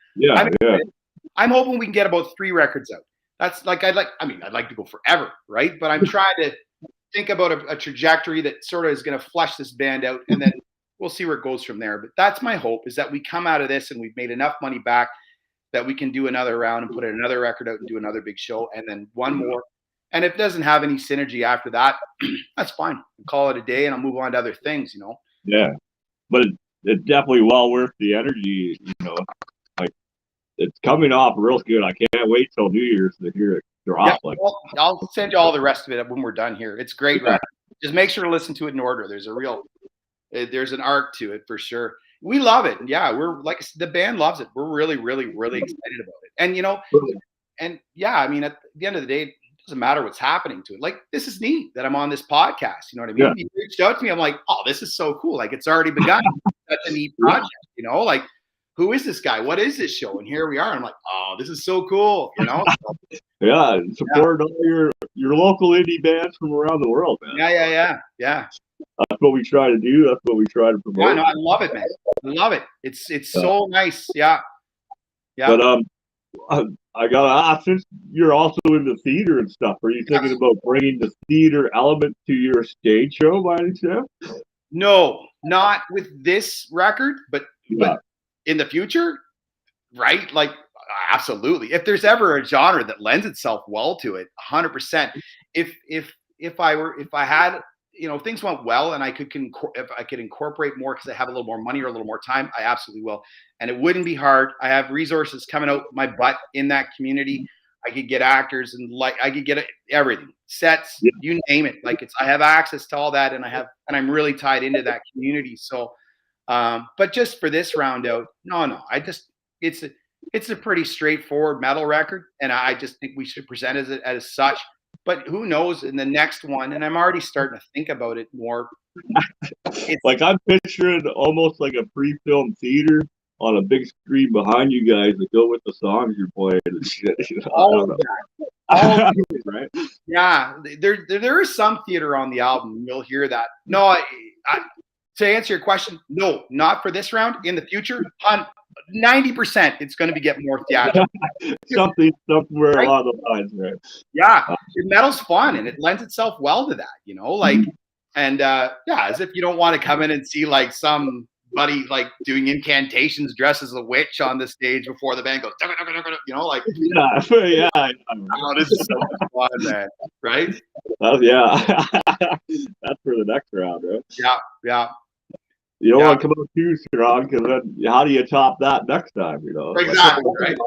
I'm hoping we can get about 3 records out. That's like, I'd like to go forever, right? But I'm trying to think about a trajectory that sort of is going to flesh this band out, and then we'll see where it goes from there. But that's my hope, is that we come out of this and we've made enough money back that we can do another round and put another record out and do another big show, and then one more. And if it doesn't have any synergy after that, that's fine. I'll call it a day and I'll move on to other things, you know? Yeah. But it's definitely well worth the energy, like it's coming off real good. I can't wait till New Year's to hear it drop. Yeah, Like, well, I'll send you all the rest of it when we're done here. It's great record. Just make sure to listen to it in order. There's an arc to it for sure. We love it. Yeah, we're like the band loves it. We're really, really, really excited about it. And and yeah, I mean, at the end of the day, it doesn't matter what's happening to it. Like, this is neat that I'm on this podcast. You know what I mean? Yeah. You reached out to me. I'm like, oh, this is so cool. Like, it's already begun. That's a neat project. Like, who is this guy? What is this show? And here we are. I'm like, oh, this is so cool. Yeah, support all your local indie bands from around the world, man. Yeah. That's what we try to do. That's what we try to promote. Yeah, no, I love it, man. I love it. It's so nice. Yeah. But I gotta ask, since you're also into theater and stuff, are you thinking about bringing the theater element to your stage show by any chance? No, not with this record, but in the future, right? Like, absolutely. If there's ever a genre that lends itself well to it, 100%. If I had, if things went well and if I could incorporate more because I have a little more money or a little more time, I absolutely will. And it wouldn't be hard. I have resources coming out my butt in that community. I could get actors and I could get everything, sets, you name it. Like, I have access to all that, and I'm really tied into that community. So, but just for this round out, no, it's a pretty straightforward metal record, and I just think we should present it as such. But who knows in the next one? And I'm already starting to think about it more. Like, I'm picturing almost like a pre-filmed theater on a big screen behind you guys that go with the songs you're playing and shit. All of that. Right? Yeah, there is some theater on the album. You'll hear that. No, to answer your question, no, not for this round. In the future, 90%, it's going to get more theatrical. Something somewhere along the lines, right? Yeah, metal's fun and it lends itself well to that, and as if you don't want to come in and see like somebody like doing incantations dressed as a witch on the stage before the band goes, like, oh, this is so much fun, man, right? Yeah, that's for the next round, right? Yeah. You don't want to come out too strong, because then how do you top that next time? Exactly, right?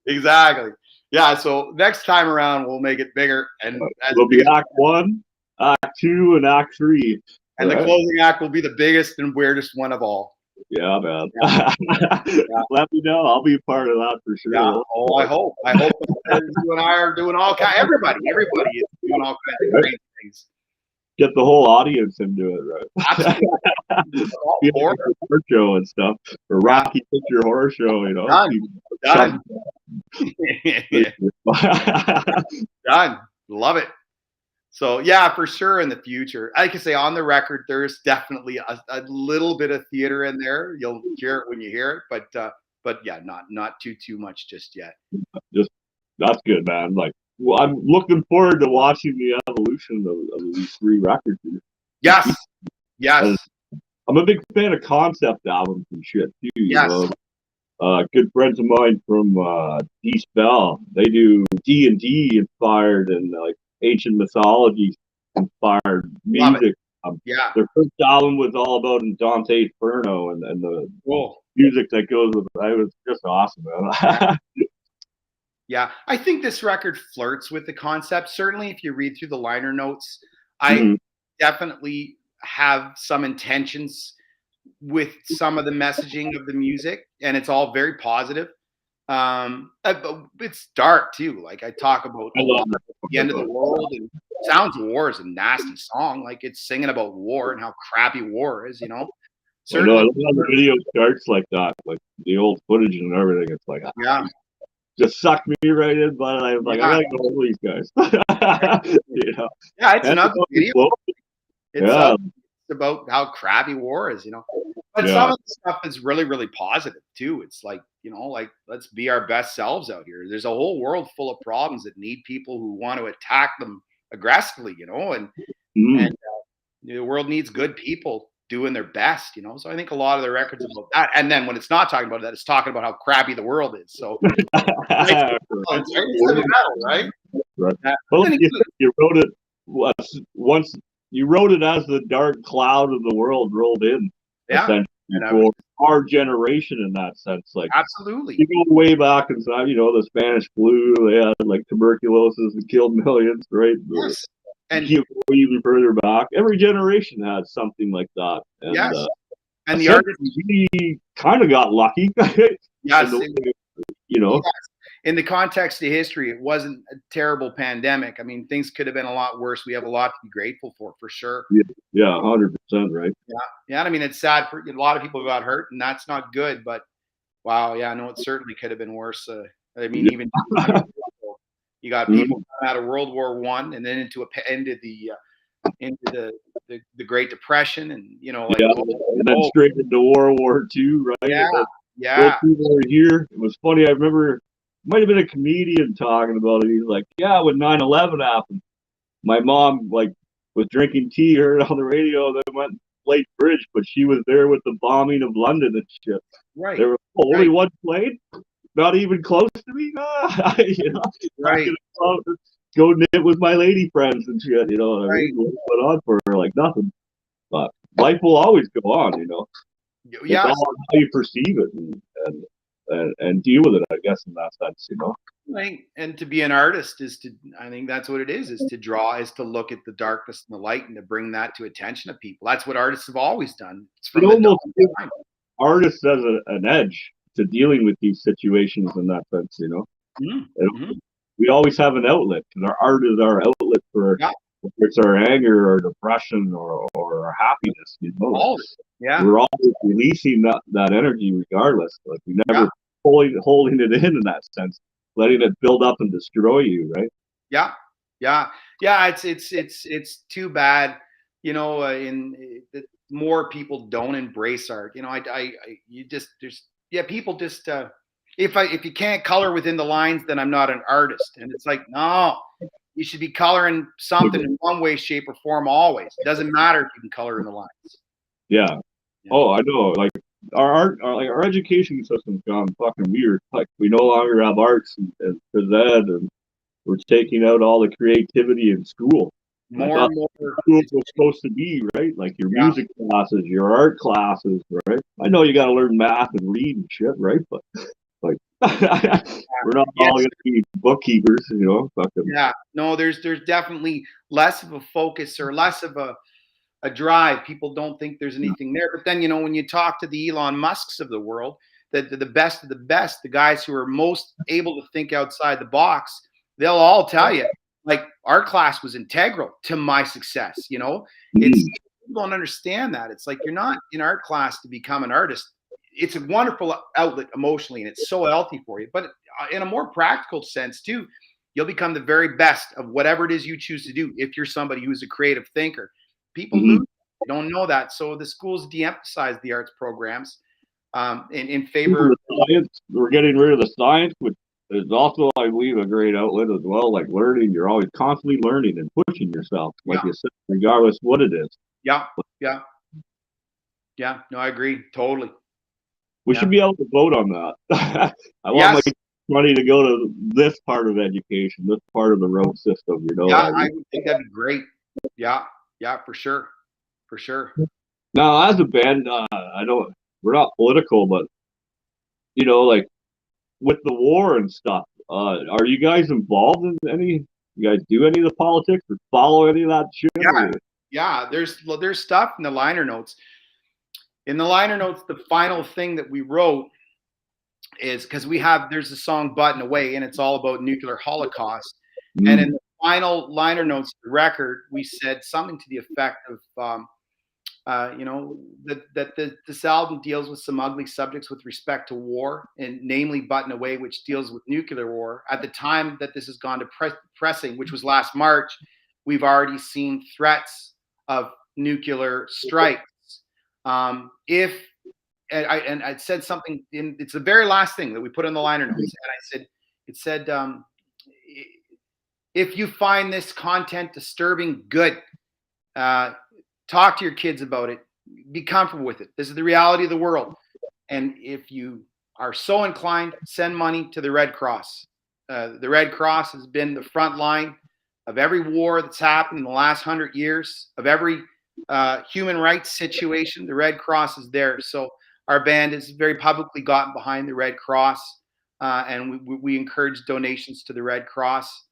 Exactly. Yeah. So next time around, we'll make it bigger, and it'll be Act 1, Act 2, and Act 3. And the closing act will be the biggest and weirdest one of all. Yeah, man. Let me know. I'll be part of that for sure. Yeah. Oh, I hope you and I are doing all kinds. Everybody is doing all kinds of great things. Get the whole audience into it, right? Absolutely. Horror show and stuff, or Rocky Picture Horror Show, Done. Done. Love it. So yeah, for sure in the future. I can say on the record, there's definitely a little bit of theater in there. You'll hear it when you hear it, but yeah, not too much just yet. That's good, man. Like, well, I'm looking forward to watching the evolution of these 3 records. Yes. I'm a big fan of concept albums and shit too. Yes. Good friends of mine from D-Spell, they do D&D inspired and like ancient mythology inspired music. Their first album was all about Dante's Inferno and the music that goes with it. It was just awesome, man. Yeah, I think this record flirts with the concept. Certainly, if you read through the liner notes, I definitely have some intentions with some of the messaging of the music, and it's all very positive. It's dark too. Like, I talk about the end of the world, and Sounds of War is a nasty song. Like, it's singing about war and how crappy war is. Certainly, I love the video starts like that, like the old footage and everything. It's like, just sucked me right in, but I was like, I gotta go with these guys. Yeah, it's an ugly video. It's about how crappy war is, But some of the stuff is really, really positive too. It's like, like, let's be our best selves out here. There's a whole world full of problems that need people who want to attack them aggressively, and the world needs good people doing their best, So I think a lot of the records about that. And then when it's not talking about that, it's talking about how crappy the world is. So it's metal, right? right? Yeah. But And like you said, you wrote it once. You wrote it as the dark cloud of the world rolled in, yeah, essentially, and for our generation in that sense. Like absolutely. you go way back inside, the Spanish flu, they had like tuberculosis and killed millions, right? Yes. And you go even further back, every generation has something like that. And yes. And the essentially, artist, we kind of got lucky. yes, Know. yes. In the context of history, it wasn't a terrible pandemic. I mean, things could have been a lot worse. We have a lot to be grateful for sure. Yeah, 100%, right? Yeah, yeah. I mean, it's sad for a lot of people got hurt, and that's not good. But wow, yeah, no, it certainly could have been worse. I mean, even you got people out of World War I and then into the Great Depression, and like and then straight into World War II, right? Yeah, Those yeah. people were here. It was funny. I remember, might have been a comedian talking about it. He's like, "Yeah, when 9/11 happened, my mom was drinking tea, heard it on the radio, then went and played bridge, but she was there with the bombing of London and shit. Right. There was only one plane, not even close to me. Right. Go knit with my lady friends and shit. Right. I mean, put on for her like nothing. But life will always go on. Yeah. It's all how you perceive it and deal with it. I guess in that sense, Right. And to be an artist I think that's what it is to draw, is to look at the darkness and the light and to bring that to attention of people. That's what artists have always done. It's from almost give artists as an edge to dealing with these situations in that sense, Mm-hmm. We always have an outlet because our art is our outlet for whether it's our anger or depression or our happiness. Yeah. We're always releasing that energy regardless. Like we never holding it in that sense, letting it build up and destroy you, right? Yeah. It's too bad, that more people don't embrace art. People just if you can't color within the lines, then I'm not an artist. And it's like, no, you should be coloring something in one way, shape, or form always. It doesn't matter if you can color in the lines. Yeah. Oh, I know. Like our art, our education system's gone fucking weird. Like we no longer have arts and phys ed, and we're taking out all the creativity in school. More and more. School was supposed to be, right? Like your music classes, your art classes, right? I know you got to learn math and read and shit, right? But like, we're not all going to be bookkeepers, Fucking. Yeah. No, there's definitely less of a focus or less of a drive. People don't think there's anything there. But then, when you talk to the Elon Musks of the world, the best of the best, the guys who are most able to think outside the box, they'll all tell you, like, our class was integral to my success. It's people don't understand that. It's like you're not in art class to become an artist. It's a wonderful outlet emotionally, and it's so healthy for you. But in a more practical sense too, you'll become the very best of whatever it is you choose to do if you're somebody who's a creative thinker. People lose. They don't know that. So the schools de-emphasize the arts programs in favor of science. We're getting rid of the science, which is also, I believe, a great outlet as well. Like learning, you're always constantly learning and pushing yourself, like you said, regardless what it is. Yeah. No, I agree totally. We should be able to vote on that. I want my money to go to this part of education, this part of the road system. Yeah, I would think that'd be great. Yeah, for sure. Now, as a band, we're not political, but like with the war and stuff, are you guys involved in any? You guys do any of the politics or follow any of that shit? Yeah. There's stuff in the liner notes. In the liner notes, the final thing that we wrote is because there's a song "Button Away" and it's all about nuclear holocaust. And in the final liner notes of the record, we said something to the effect of, that this album deals with some ugly subjects with respect to war, and namely "Button Away," which deals with nuclear war. At the time that this has gone to pressing, which was last March, we've already seen threats of nuclear strikes. I said something it's the very last thing that we put in the liner notes, and it said, if you find this content disturbing, good. Talk to your kids about it. Be comfortable with it. This is the reality of the world. And if you are so inclined, send money to the Red Cross. The Red Cross has been the front line of every war that's happened in the last 100 years, of every human rights situation. The Red Cross is there. So our band has very publicly gotten behind the Red Cross, and we encourage donations to the Red Cross.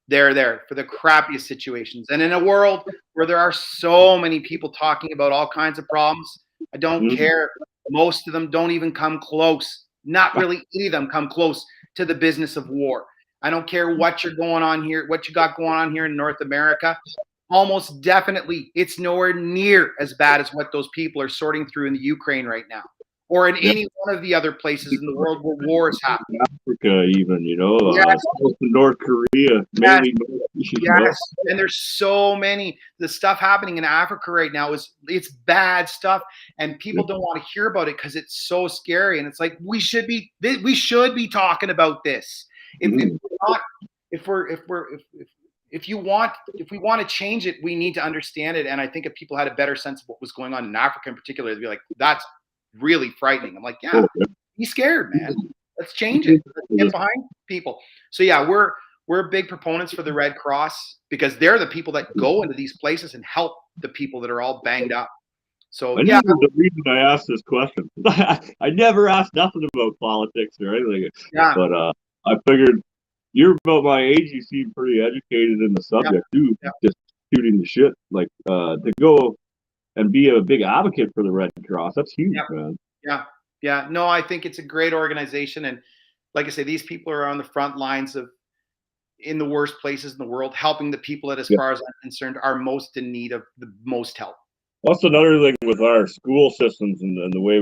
They're there for the crappiest situations. And in a world where there are so many people talking about all kinds of problems, I don't care. Most of them don't even come close. Not really any of them come close to the business of war. I don't care what you're going on here, what you got going on here in North America. Almost definitely, it's nowhere near as bad as what those people are sorting through in the Ukraine right now, or in any one of the other places in the world where war is happening. Africa, even, Yes. North Korea, maybe. Yes, and there's so many. The stuff happening in Africa right now it's bad stuff, and people don't want to hear about it because it's so scary. And it's like we should be talking about this. If we want to change it, we need to understand it. And I think if people had a better sense of what was going on in Africa in particular, they'd be like, that's really frightening. I'm like, yeah, be scared, man. Let's change it. Let's get behind people. So yeah, we're big proponents for the Red Cross because they're the people that go into these places and help the people that are all banged up. So yeah, the reason I asked this question, I never asked nothing about politics or anything. Yeah. But I figured you're about my age. You seem pretty educated in the subject too. Yeah. Just shooting the shit, like to go and be a big advocate for the Red Cross. That's huge, man. Yeah. No, I think it's a great organization, and like I say, these people are on the front lines of in the worst places in the world, helping the people that, as far as I'm concerned, are most in need of the most help. That's another thing with our school systems and the way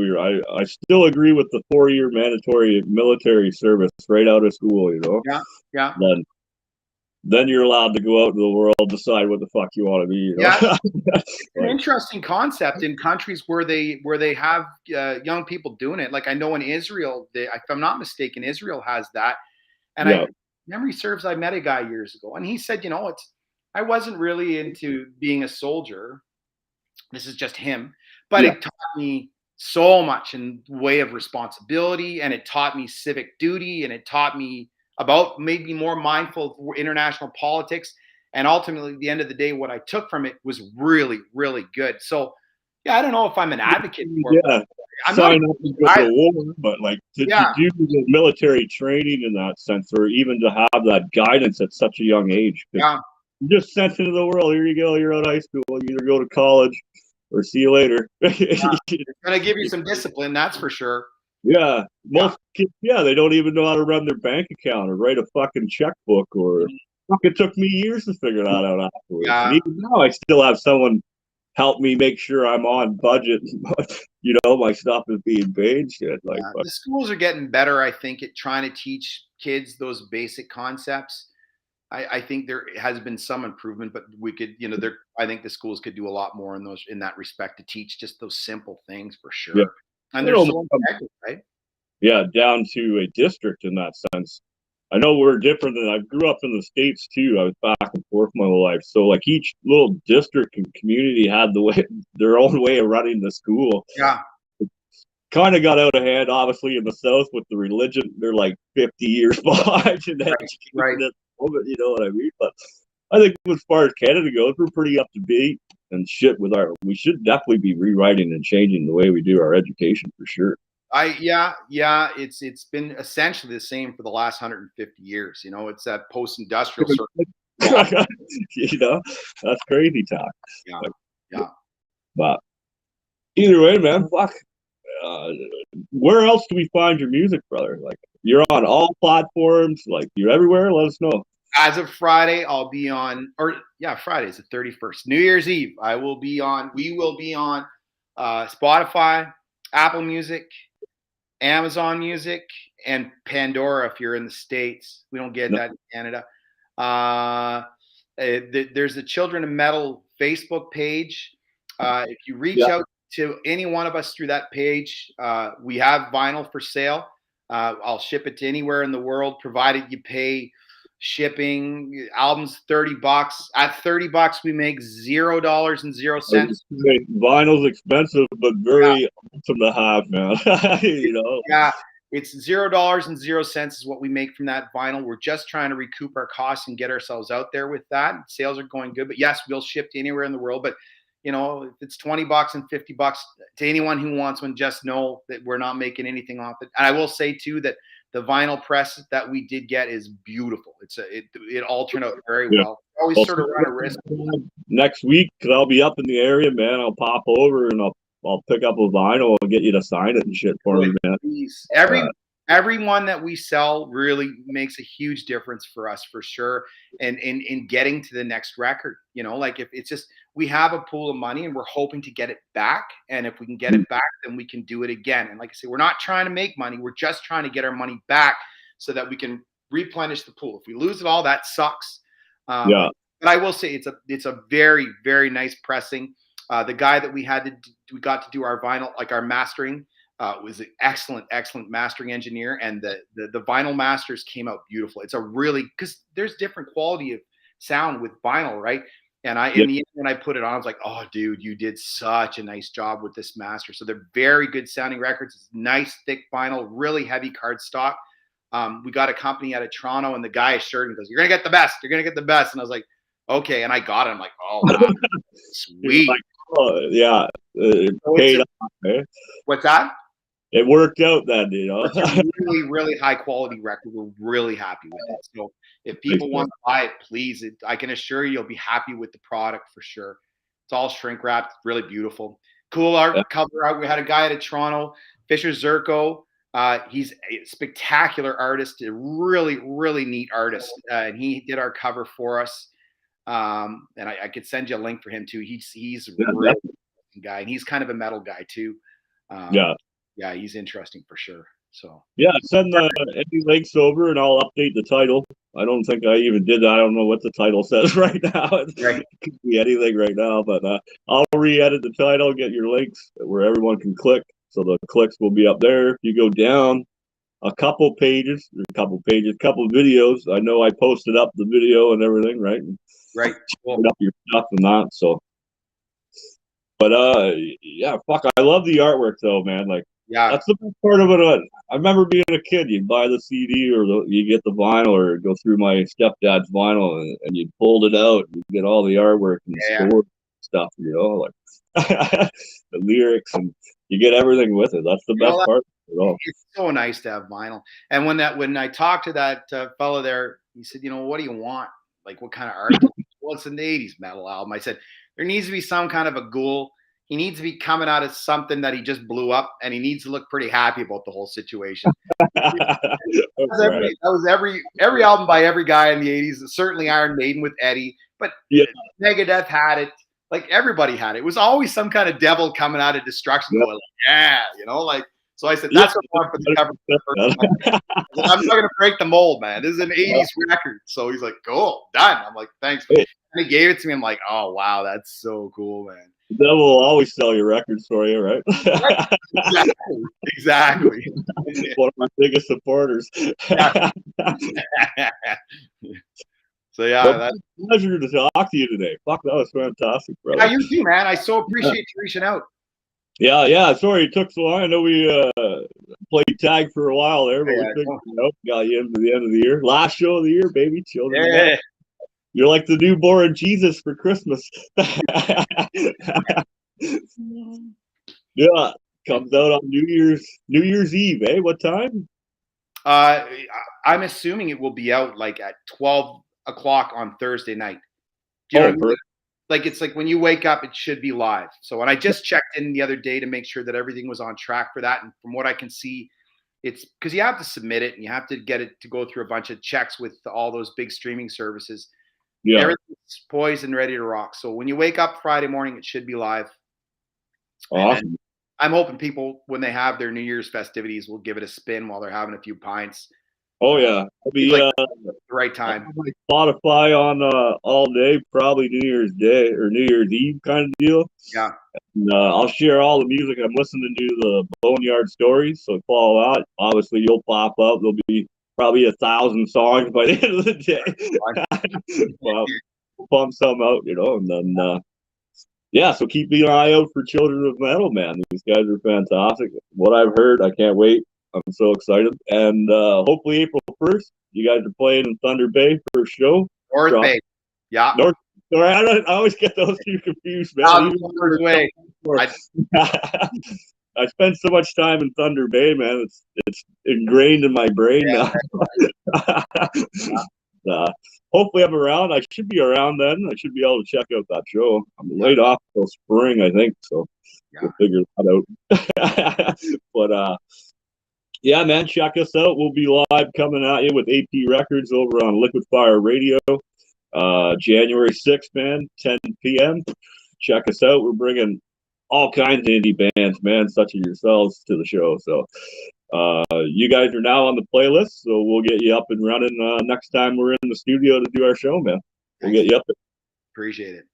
I still agree with the 4-year mandatory military service right out of school, Yeah. Then you're allowed to go out into the world, decide what the fuck you want to be. Yeah. An interesting concept in countries where they have young people doing it. Like I know in Israel, if I'm not mistaken, Israel has that. And memory serves, I met a guy years ago, and he said, I wasn't really into being a soldier. This is just him, but it taught me so much in the way of responsibility, and it taught me civic duty, and it taught me about maybe more mindful of international politics. And ultimately, at the end of the day, what I took from it was really, really good. So, yeah, I don't know if I'm an advocate for it. I'm sign up to go to war, but like to do the military training in that sense, or even to have that guidance at such a young age. Yeah. You're just sent into the world. Here you go. You're out of high school. You either go to college or see you later. It's going to give you some discipline, that's for sure. Yeah. Most kids, they don't even know how to run their bank account or write a fucking checkbook, or it took me years to figure that out afterwards. Yeah. And even now I still have someone help me make sure I'm on budget. My stuff is being paid. Shit. The schools are getting better, I think, at trying to teach kids those basic concepts. I think there has been some improvement, but we could, I think the schools could do a lot more in that respect to teach just those simple things for sure. Yeah. And they're so effective, right? Yeah, down to a district in that sense. I know we're different than I grew up in the States too. I was back and forth my whole life. So like each little district and community had their own way of running the school. Yeah. It kind of got out of hand, obviously, in the South with the religion. They're like 50 years behind in education. Right. You know what I mean? But I think as far as Canada goes, we're pretty up to date and shit we should definitely be rewriting and changing the way we do our education for sure. It's been essentially the same for the last 150 years. It's that post-industrial sort of that's crazy talk. Yeah. But either way, man, fuck. Where else do we find your music, brother? Like you're on all platforms, like you're everywhere. Let us know. As of Friday, I'll be on, Friday is the 31st, New Year's Eve. We will be on Spotify, Apple Music, Amazon Music, and Pandora if you're in the States. We don't get that in Canada. There's the Children of Metal Facebook page. If you reach out to any one of us through that page, we have vinyl for sale. I'll ship it to anywhere in the world, provided you pay shipping. Albums $30. At $30, we make $0.00. Vinyl's expensive, but very awesome to have, man. It's $0.00 is what we make from that vinyl. We're just trying to recoup our costs and get ourselves out there with that. Sales are going good, but yes, we'll ship to anywhere in the world. But you know, if it's $20 and $50 to anyone who wants one, just know that we're not making anything off it. And I will say too that the vinyl press that we did get is beautiful. It all turned out very well. Always Well, sort of run a risk. next week, because I'll be up in the area, man. I'll pop over and I'll pick up a vinyl and get you to sign it and shit for me, man. Please. Everyone that we sell really makes a huge difference for us, for sure. And in getting to the next record, you know, like if it's just, we have a pool of money and we're hoping to get it back. And if we can get it back, then we can do it again. And like I say, we're not trying to make money. We're just trying to get our money back so that we can replenish the pool. If we lose it all, that sucks. But I will say it's a very, very nice pressing. The guy that we got to do our vinyl, like our mastering, was an excellent mastering engineer, and the vinyl masters came out beautiful. It's a really, because there's different quality of sound with vinyl, right? And in the end, when I put it on, I was like, oh, dude, you did such a nice job with this master. So they're very good sounding records. It's nice, thick vinyl, really heavy cardstock. We got a company out of Toronto, and the guy assured me, goes, "You're gonna get the best. You're gonna get the best." And I was like, okay. And I got it. I'm like, oh, wow, sweet. Like, oh, yeah. Paid off, eh? What's that? It worked out then, you know. It's a really, really high quality record. We're really happy with it. So if people want to buy it, please, I can assure you, you'll be happy with the product for sure. It's all shrink wrapped, really beautiful. Cool art, cover art. We had a guy out of Toronto, Fisher Zerko. He's a spectacular artist, a really, really neat artist. And he did our cover for us. And I could send you a link for him too. He's a really interesting guy, and he's kind of a metal guy too. Yeah, he's interesting for sure. So send any links over and I'll update the title. I don't think I even did that. I don't know what the title says right now. It could be anything right now, but I'll re-edit the title, get your links where everyone can click. So the clicks will be up there. If you go down a couple videos. I know I posted up the video and everything, right? Right. Cool. Up your stuff and that. So, but yeah, fuck. I love the artwork though, man. Like, that's the best part of it. I remember being a kid. You'd buy the CD or you get the vinyl, or go through my stepdad's vinyl, and you pulled it out. And you get all the artwork and the story stuff. You know, like the lyrics, and you get everything with it. That's the best part of it all. It's so nice to have vinyl. And when I talked to that fellow there, he said, "You know, what do you want? Like, what kind of art?" Well, it's an '80s metal album. I said, there needs to be some kind of a ghoul. He needs to be coming out of something that he just blew up, and he needs to look pretty happy about the whole situation. That was every album by every guy in the '80s. Certainly Iron Maiden with Eddie, but Megadeth had it. Like, everybody had it. It was always some kind of devil coming out of destruction, going like, you know, like. So I said, that's what I want for the cover. I'm not gonna break the mold, man. This is an '80s record. So he's like, cool, done. I'm like, thanks. And he gave it to me. I'm like, oh wow, that's so cool, man. The devil will always sell your records for you, right? Exactly. One of my biggest supporters. So yeah, that's a pleasure to talk to you today. Fuck, that was fantastic, brother. Yeah, you too, man. I so appreciate you reaching out. Yeah. Sorry it took so long. I know we played tag for a while there, but we figured it out. Got you into the end of the year. Last show of the year, baby. Children. Yeah. You're like the newborn Jesus for Christmas. Yeah, comes out on New Year's Eve, eh? What time? I'm assuming it will be out like at 12 o'clock on Thursday night. Do you know what I mean? Like, it's like when you wake up, it should be live. So when I just checked in the other day to make sure that everything was on track for that, and from what I can see, it's because you have to submit it and you have to get it to go through a bunch of checks with all those big streaming services. Yeah, everything's poised and ready to rock. So when you wake up Friday morning, it should be live. Awesome. I'm hoping people, when they have their New Year's festivities, will give it a spin while they're having a few pints. Oh yeah, it'll be like the right time. Spotify on all day, probably New Year's Day or New Year's Eve kind of deal. Yeah. And, I'll share all the music I'm listening to, the Boneyard Stories. So follow that. Obviously, you'll pop up. There'll be probably 1,000 songs by the end of the day. Well, pump some out, you know, and then so keep an eye out for Children of Metal, man. These guys are fantastic. What I've heard, I can't wait. I'm so excited. And hopefully April 1st, you guys are playing in Thunder Bay for a show. North Bay. Yeah. North. Sorry, I always get those two confused, man. Way. I spent so much time in Thunder Bay, man. It's ingrained in my brain now. Hopefully I'm around. I should be around then. I should be able to check out that show. I'm laid off till spring, I think, so we'll figure that out. But yeah, man, check us out. We'll be live coming at you with AP Records over on Liquid Fire Radio. January 6th, man, 10 p.m. Check us out. We're bringing all kinds of indie bands, man, such as yourselves, to the show. So you guys are now on the playlist, so we'll get you up and running next time we're in the studio to do our show, man. We'll get you up there. Appreciate it.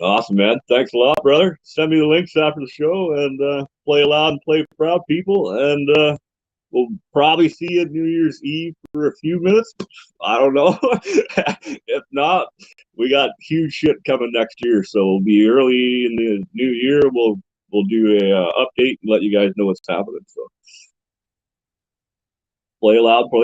Awesome, man. Thanks a lot, brother. Send me the links after the show, and play loud and play proud, people. And we'll probably see you New Year's Eve for a few minutes. I don't know. If not, we got huge shit coming next year, so we'll be early in the new year. We'll do a update and let you guys know what's happening. So play loud, play